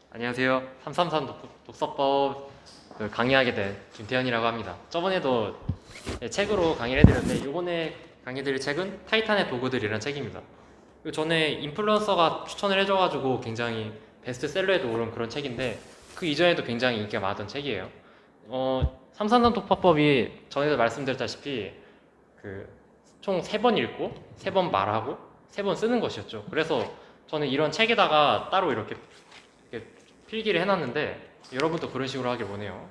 안녕하세요. 333 독서법 강의하게 된 김태현이라고 합니다. 저번에도 책으로 강의를 해드렸는데 이번에 강의드릴 책은 타이탄의 도구들이라는 책입니다. 전에 인플루언서가 추천을 해줘가지고 굉장히 베스트셀러에도 오른 그런 책인데 그 이전에도 굉장히 인기가 많았던 책이에요. 333 독서법이 전에도 말씀드렸다시피 총 3번 읽고 3번 말하고 3번 쓰는 것이었죠. 그래서 저는 이런 책에다가 따로 이렇게 필기를 해놨는데 여러분도 그런 식으로 하길 원해요.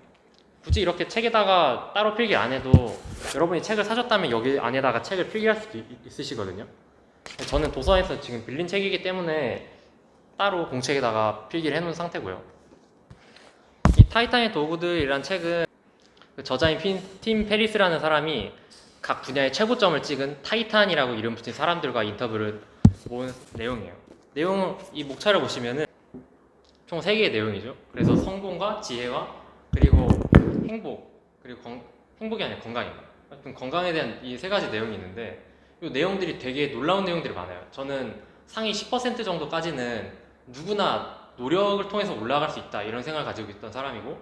굳이 이렇게 책에다가 따로 필기 안 해도 여러분이 책을 사셨다면 여기 안에다가 책을 필기할 수도 있으시거든요. 저는 도서관에서 지금 빌린 책이기 때문에 따로 공책에다가 필기를 해놓은 상태고요. 이 타이탄의 도구들이란 책은 저자인 팀 페리스라는 사람이 각 분야의 최고점을 찍은 타이탄이라고 이름 붙인 사람들과 인터뷰를 모은 내용이에요. 이 목차를 보시면은 총 3개의 내용이죠. 그래서 성공과 지혜와 그리고 행복, 그리고 행복이 아니라 건강입니다. 건강에 대한 이 3가지 내용이 있는데 이 내용들이 되게 놀라운 내용들이 많아요. 저는 상위 10% 정도까지는 누구나 노력을 통해서 올라갈 수 있다 이런 생각을 가지고 있던 사람이고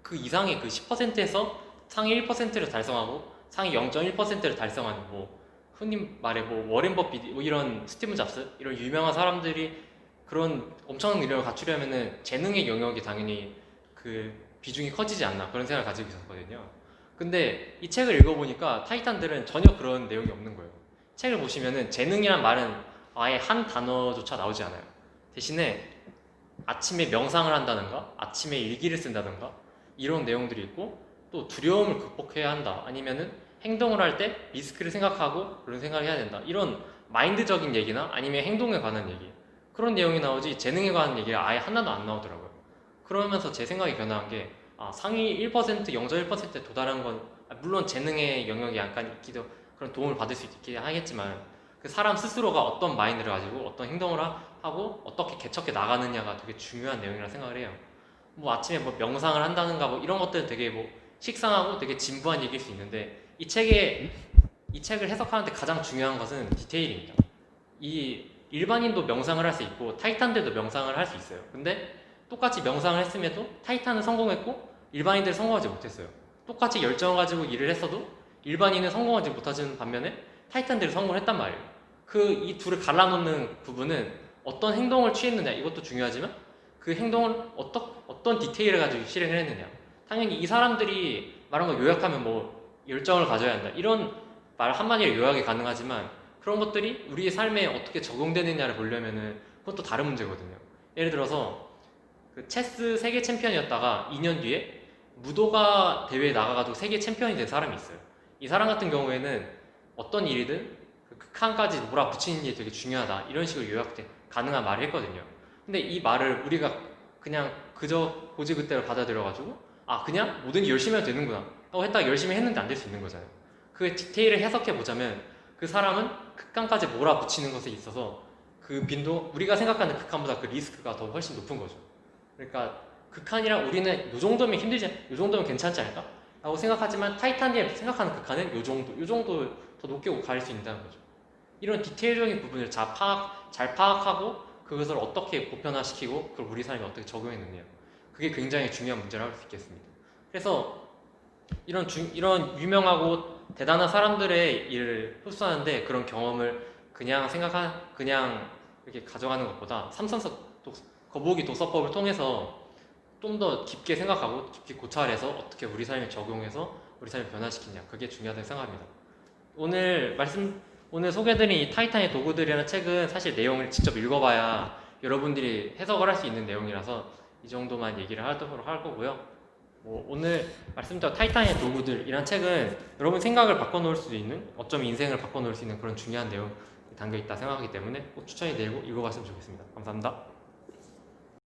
그 이상의 그 10%에서 상위 1%를 달성하고 상위 0.1%를 달성하는 흔히 말해 워렌 버핏 이런 스티브 잡스 이런 유명한 사람들이 그런 엄청난 능력을 갖추려면은 재능의 영역이 당연히 그 비중이 커지지 않나 그런 생각을 가지고 있었거든요. 근데 이 책을 읽어보니까 타이탄들은 전혀 그런 내용이 없는 거예요. 책을 보시면은 재능이란 말은 아예 한 단어조차 나오지 않아요. 대신에 아침에 명상을 한다든가 아침에 일기를 쓴다든가 이런 내용들이 있고 또 두려움을 극복해야 한다 아니면은 행동을 할 때 리스크를 생각하고 그런 생각을 해야 된다 이런 마인드적인 얘기나 아니면 행동에 관한 얘기 그런 내용이 나오지 재능에 관한 얘기가 아예 하나도 안 나오더라고요. 그러면서 제 생각이 변한 게 상위 1%, 0.1%에 도달한 건 물론 재능의 영역이 약간 있기도 그런 도움을 받을 수 있긴 하겠지만 그 사람 스스로가 어떤 마인드를 가지고 어떤 행동을 하고 어떻게 개척해 나가느냐가 되게 중요한 내용이라 생각을 해요. 아침에 명상을 한다는가 이런 것들은 되게 식상하고 되게 진부한 얘기일 수 있는데 이 책을 해석하는데 가장 중요한 것은 디테일입니다. 이 일반인도 명상을 할 수 있고 타이탄들도 명상을 할 수 있어요. 근데 똑같이 명상을 했음에도 타이탄은 성공했고 일반인들은 성공하지 못했어요. 똑같이 열정을 가지고 일을 했어도 일반인은 성공하지 못하는 반면에 타이탄들이 성공을 했단 말이에요. 이 둘을 갈라놓는 부분은 어떤 행동을 취했느냐 이것도 중요하지만 그 행동을 어떤 디테일을 가지고 실행을 했느냐. 당연히 이 사람들이 말한 거 요약하면 열정을 가져야 한다 이런 말 한마디로 요약이 가능하지만 그런 것들이 우리의 삶에 어떻게 적용되느냐를 보려면은 그것도 다른 문제거든요. 예를 들어서 체스 세계 챔피언이었다가 2년 뒤에 무도가 대회에 나가가지고 세계 챔피언이 된 사람이 있어요. 이 사람 같은 경우에는 어떤 일이든 극한까지 몰아붙이는 게 되게 중요하다 이런 식으로 요약돼 가능한 말을 했거든요. 근데 이 말을 우리가 그냥 그저 고지그대로 받아들여가지고 그냥 뭐든지 열심히 해도 되는구나 하고 했다가 열심히 했는데 안 될 수 있는 거잖아요. 그 디테일을 해석해 보자면 그 사람은 극한까지 몰아붙이는 것에 있어서 그 빈도 우리가 생각하는 극한보다 그 리스크가 더 훨씬 높은 거죠. 그러니까 극한이랑 우리는 요 정도면 힘들지 요 정도면 괜찮지 않을까? 라고 생각하지만 타이탄이 생각하는 극한은 요 정도 더 높게 갈 수 있다는 거죠. 이런 디테일적인 부분을 잘 파악하고 그것을 어떻게 보편화시키고 그걸 우리 삶에 어떻게 적용했느냐 그게 굉장히 중요한 문제라고 할 수 있겠습니다. 그래서 이런 유명하고 대단한 사람들의 일을 흡수하는데 그런 경험을 그냥 이렇게 가져가는 것보다 거북이 도서법을 통해서 좀 더 깊게 생각하고 깊게 고찰해서 어떻게 우리 삶에 적용해서 우리 삶을 변화시키냐 그게 중요하다고 생각합니다. 오늘 소개해드린 이 타이탄의 도구들이라는 책은 사실 내용을 직접 읽어봐야 여러분들이 해석을 할 수 있는 내용이라서 이 정도만 얘기를 하도록 할 거고요. 오늘 말씀드린 타이탄의 도구들이란 책은 여러분 생각을 바꿔놓을 수 있는 어쩌면 인생을 바꿔놓을 수 있는 그런 중요한 내용이 담겨있다 생각하기 때문에 꼭 추천해드리고 읽어봤으면 좋겠습니다. 감사합니다.